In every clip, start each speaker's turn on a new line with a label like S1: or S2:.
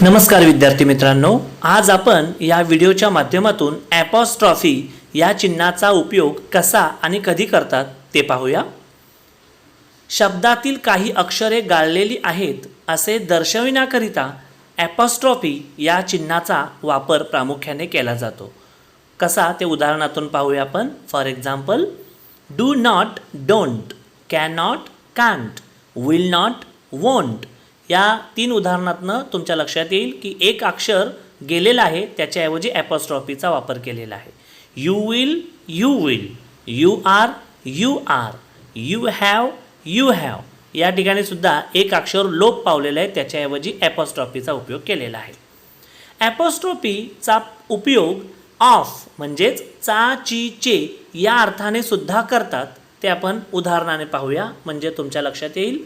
S1: नमस्कार विद्यार्थी मित्रांनो, आज आपण या व्हिडिओच्या माध्यमातून ॲपॉस्ट्रॉफी या चिन्हाचा उपयोग कसा आणि कधी करतात ते पाहूया। शब्दातील काही अक्षरे गाळलेली आहेत असे दर्शविण्याकरिता ॲपॉस्ट्रॉफी या चिन्हाचा वापर प्रामुख्याने केला जातो। कसा ते उदाहरणातून पाहूया आपण। For example, do not, don't, can not, can't, will not, won't या 3 उदाहरणातनं तुमच्या लक्षात येईल की एक अक्षर गेलेलं आहे, त्याच्याऐवजी ॲपॉस्ट्रॉफीचा वापर केलेला आहे। You will, you will, you are, you are, you have, you have या ठिकाणी सुद्धा एक अक्षर लोप पावलेलं आहे, त्याच्याऐवजी ॲपॉस्ट्रॉफीचा उपयोग केलेला आहे। ॲपॉस्ट्रॉफीचा उपयोग ऑफ म्हणजेच चा, ची, चे या अर्थाने सुद्धा करतात। ते आपण उदाहरणाने पाहूया म्हणजे तुमच्या लक्षात येईल।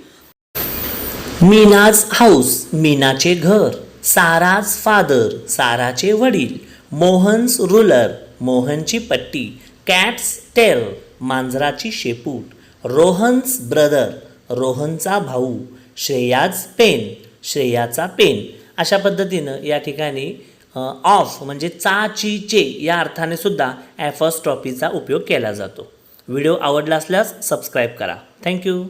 S1: मीनाज हाऊस, मीनाचे घर, साराज फादर, साराचे वडील, मोहन्स रुलर, मोहनची पट्टी, कॅट्स टेल, मांजराची शेपूट, रोहन्स ब्रदर, रोहनचा भाऊ, श्रेयाज पेन, श्रेयाचा पेन अशा पद्धतीनं या ठिकाणी ऑफ म्हणजे चा, ची, चे या अर्थाने सुद्धा ॲपॉस्ट्रॉफीचा उपयोग केला जातो। व्हिडिओ आवडला असल्यास सबस्क्राईब करा। थँक्यू।